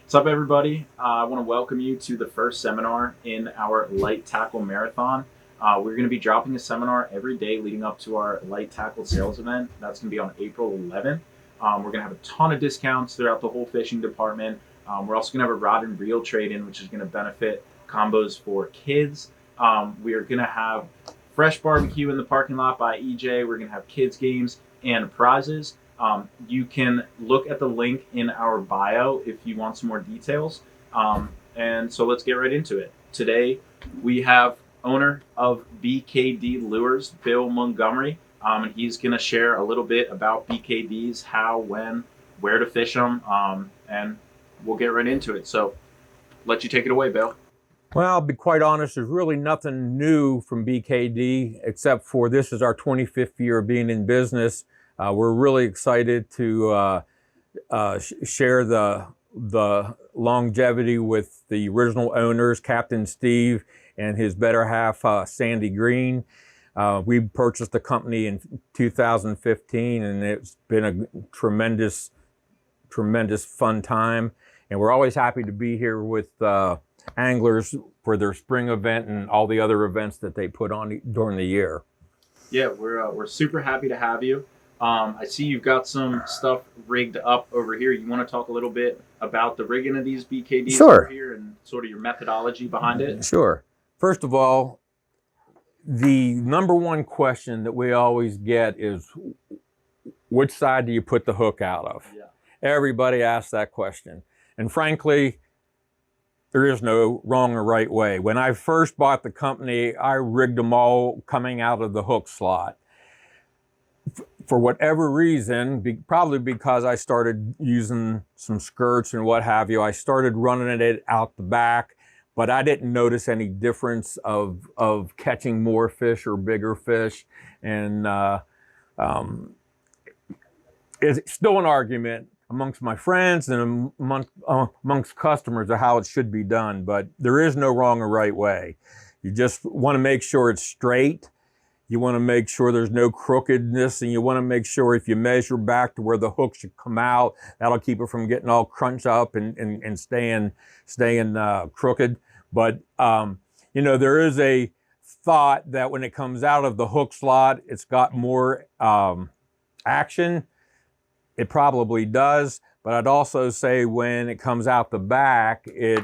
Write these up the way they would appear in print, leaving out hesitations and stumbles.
What's up, everybody? I want to welcome you to the first seminar in our Light Tackle Marathon. We're going to be dropping a seminar every day leading up to our Light Tackle sales event. That's going to be on April 11th. We're going to have a ton of discounts throughout the whole fishing department. We're also going to have a rod and reel trade-in, which is going to benefit combos for kids. We are going to have fresh barbecue in the parking lot by EJ. We're going to have kids games and prizes. You can look at the link in our bio if you want some more details. And so let's get right into it. Today we have owner of BKD Lures, Bill Montgomery, and he's going to share a little bit about BKDs, how, when, where to fish them, and we'll get right into it. So let you take it away, Bill. Well, I'll be quite honest, there's really nothing new from BKD except for this is our 25th year of being in business. We're really excited to share the longevity with the original owners, Captain Steve and his better half, Sandy Green. We purchased the company in 2015, and it's been a tremendous fun time. And we're always happy to be here with anglers for their spring event and all the other events that they put on during the year. Yeah, we're super happy to have you. I see you've got some stuff rigged up over here. You want to talk a little bit about the rigging of these BKDs Sure. over here and sort of your methodology behind it? Sure. First of all, the number one question that we always get is, which side do you put the hook out of? Yeah. Everybody asks that question. And frankly, there is no wrong or right way. When I first bought the company, I rigged them all coming out of the hook slot. For whatever reason, probably because I started using some skirts and what have you, I started running it out the back, but I didn't notice any difference of catching more fish or bigger fish. And it's still an argument amongst my friends and amongst customers of how it should be done, but there is no wrong or right way. You just want to make sure it's straight. You want to make sure there's no crookedness, and you want to make sure if you measure back to where the hook should come out, that'll keep it from getting all crunched up and staying crooked. But, there is a thought that when it comes out of the hook slot, it's got more action. It probably does, but I'd also say when it comes out the back, it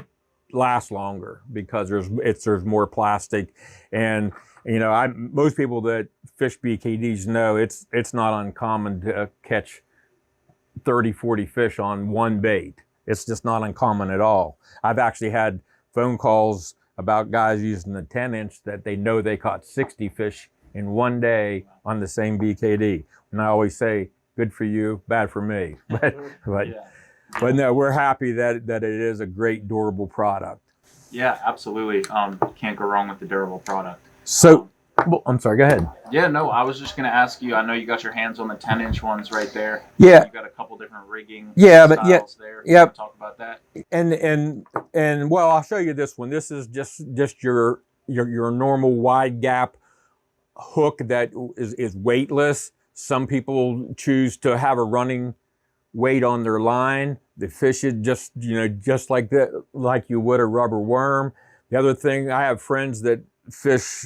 lasts longer because there's more plastic. And most people that fish BKDs know it's not uncommon to catch 30, 40 fish on one bait. It's just not uncommon at all. I've actually had phone calls about guys using the 10-inch that they know they caught 60 fish in one day on the same BKD. And I always say, good for you, bad for me. But no, we're happy that it is a great, durable product. Yeah, absolutely. Can't go wrong with the durable product. So, well, I'm sorry, go ahead. Yeah, no, I was just going to ask you, I know you got your hands on the 10-inch ones right there. Yeah. You got a couple different rigging styles there. Yeah. You want to talk about that? And well, I'll show you this one. This is just your normal wide gap hook that is weightless. Some people choose to have a running weight on their line. They fish it just like that, like you would a rubber worm. The other thing, I have friends that fish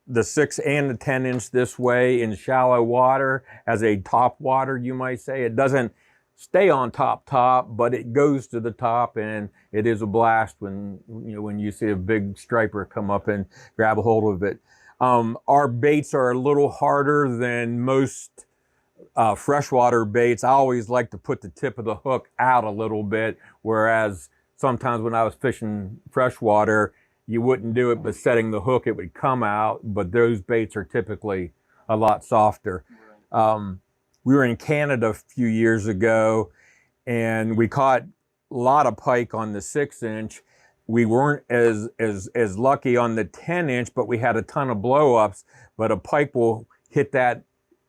the 6 and the 10-inch this way in shallow water as a top water, you might say. It doesn't stay on top, but it goes to the top, and it is a blast when you see a big striper come up and grab a hold of it. Our baits are a little harder than most freshwater baits. I always like to put the tip of the hook out a little bit, whereas sometimes when I was fishing freshwater, you wouldn't do it, but setting the hook, it would come out. But those baits are typically a lot softer. We were in Canada a few years ago, and we caught a lot of pike on the 6-inch. We weren't as lucky on the 10-inch, but we had a ton of blow-ups. But a pike will hit that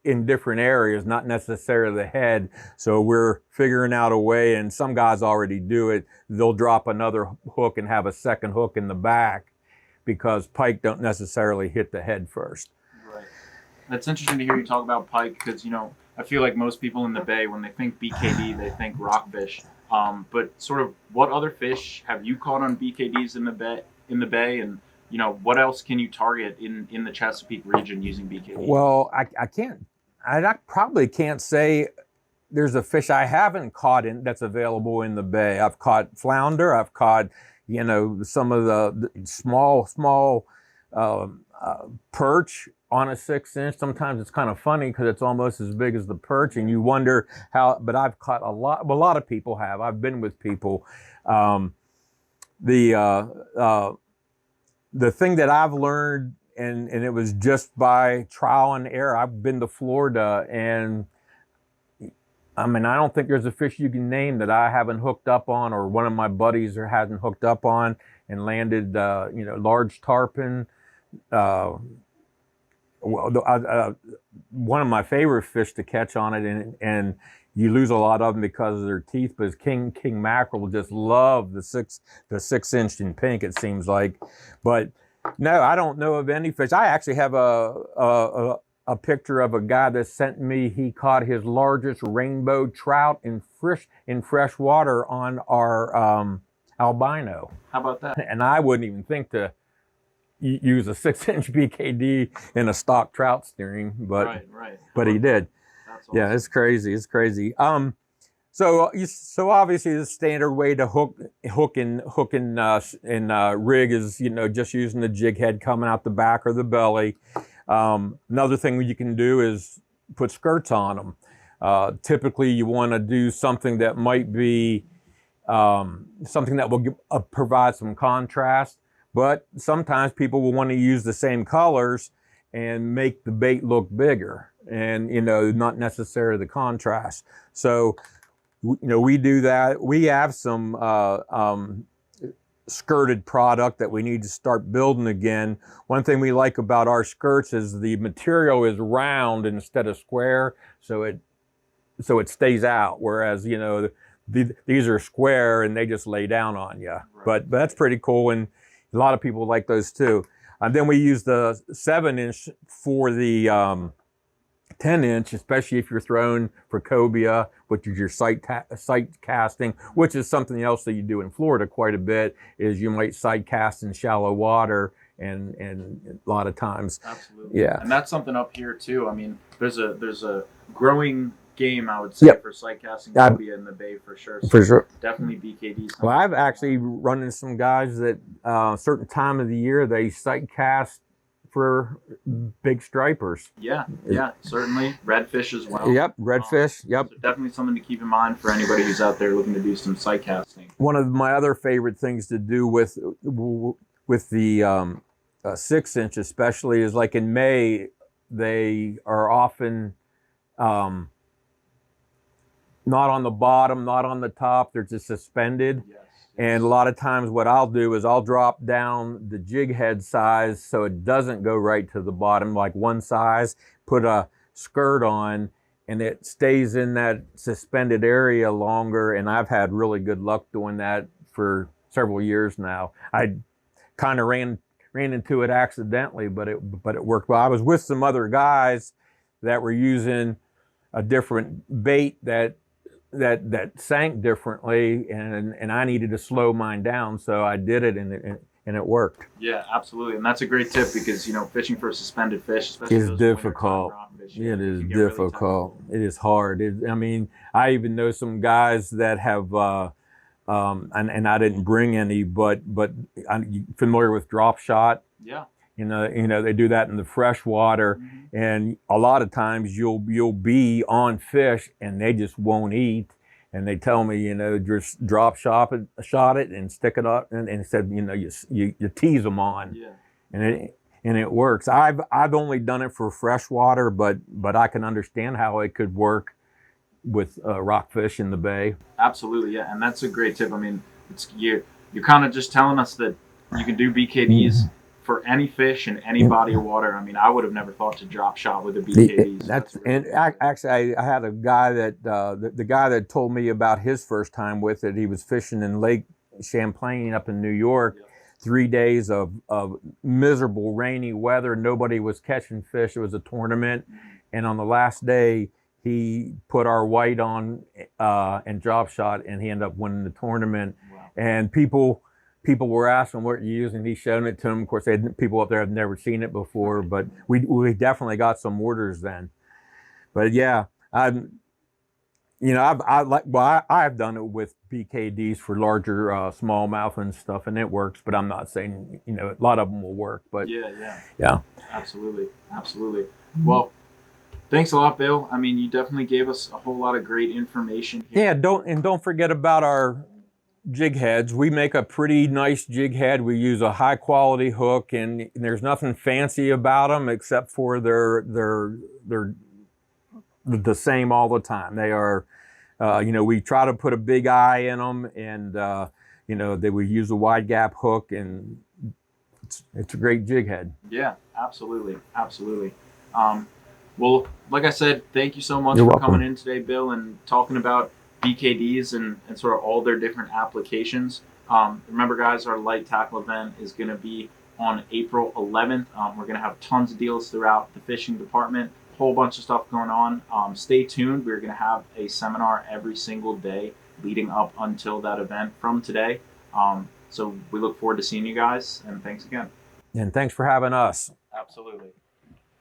in different areas, not necessarily the head. So we're figuring out a way, and some guys already do it. They'll drop another hook and have a second hook in the back because pike don't necessarily hit the head first. Right. That's interesting to hear you talk about pike because, I feel like most people in the Bay, when they think BKD, they think rockfish. But sort of, what other fish have you caught on BKDs in the bay, and what else can you target in the Chesapeake region using BKDs? Well, I can't. I probably can't say there's a fish I haven't caught in that's available in the bay. I've caught flounder. I've caught, some of the small perch on a 6-inch. Sometimes it's kind of funny because it's almost as big as the perch, and you wonder how. But I've caught a lot. Well, a lot of people have. I've been with people. The thing that I've learned, and it was just by trial and error. I've been to Florida, and I mean, I don't think there's a fish you can name that I haven't hooked up on, or one of my buddies hasn't hooked up on and landed, large tarpon. One of my favorite fish to catch on it, and you lose a lot of them because of their teeth, but king mackerel just love the 6-inch in pink, it seems like. But no, I don't know of any fish. I actually have a picture of a guy that sent me. He caught his largest rainbow trout in fresh water on our albino. How about that? And I wouldn't even think to use a 6-inch BKD in a stock trout steering, but right. But he did. That's awesome. Yeah, it's crazy. It's crazy. So obviously the standard way to hook and rig is just using the jig head coming out the back or the belly. Another thing you can do is put skirts on them. Typically, you want to do something that might be something that will provide some contrast, but sometimes people will want to use the same colors and make the bait look bigger, and not necessarily the contrast. So we do that. We have some skirted product that we need to start building again. One thing we like about our skirts is the material is round instead of square, so it stays out, whereas these are square and they just lay down on you. Right. But that's pretty cool, and a lot of people like those too. And then we use the 7-inch for the 10-inch, especially if you're throwing for cobia, which is your sight casting, which is something else that you do in Florida quite a bit, is you might sight cast in shallow water, and a lot of times. Absolutely. Yeah. And that's something up here too. I mean, there's a growing game, I would say, for sight casting cobia in the bay for sure. So for sure. Definitely BKDs. Well, I've actually run into some guys that a certain time of the year they sight cast for big stripers. Yeah, certainly. Redfish as well. Yep, redfish. Yep. So definitely something to keep in mind for anybody who's out there looking to do some sight casting. One of my other favorite things to do with the 6-inch especially is, like in May, they are often not on the bottom, not on the top. They're just suspended. Yes. And a lot of times what I'll do is I'll drop down the jig head size so it doesn't go right to the bottom, like one size, put a skirt on, and it stays in that suspended area longer. And I've had really good luck doing that for several years now. I kind of ran into it accidentally, but it worked well. I was with some other guys that were using a different bait that sank differently, and I needed to slow mine down, so I did it, and it worked. Yeah, absolutely, and that's a great tip, because fishing for a suspended fish, especially is difficult. It is difficult. It is hard. I mean, I even know some guys that have, and I didn't bring any, but I'm familiar with drop shot. Yeah. They do that in the fresh water, and a lot of times you'll be on fish and they just won't eat, and they tell me, just drop shot it and stick it up, and said, you tease them on, and it works. I've only done it for fresh water, but I can understand how it could work with rockfish in the bay. Absolutely, yeah, and that's a great tip. I mean, you're kind of just telling us that you can do BKDs for any fish in any body of water. I mean, I would have never thought to drop shot with a BKD. Actually, I had a guy that the guy that told me about his first time with it. He was fishing in Lake Champlain up in New York. 3 days of miserable rainy weather. Nobody was catching fish. It was a tournament, and on the last day, he put our white on and drop shot, and he ended up winning the tournament. Wow. And people were asking what you're using. He showed it to them. Of course, people up there had never seen it before, but we definitely got some orders then. But yeah, I've done it with BKDs for larger smallmouth and stuff, and it works. But I'm not saying a lot of them will work. But yeah, absolutely. Well, thanks a lot, Bill. I mean, you definitely gave us a whole lot of great information here. Yeah, don't forget about our jig heads. We make a pretty nice jig head. We use a high quality hook, and there's nothing fancy about them except for they're the same all the time. They are, we try to put a big eye in them, and we use a wide gap hook, and it's a great jig head. Yeah, absolutely. Well, like I said, thank you so much You're for welcome. coming in today, Bill, and talking about BKDs and sort of all their different applications. Remember, guys, our light tackle event is going to be on April 11th. We're going to have tons of deals throughout the fishing department, a whole bunch of stuff going on. Stay tuned. We're going to have a seminar every single day leading up until that event from today. So we look forward to seeing you guys, and thanks again. And thanks for having us. Absolutely.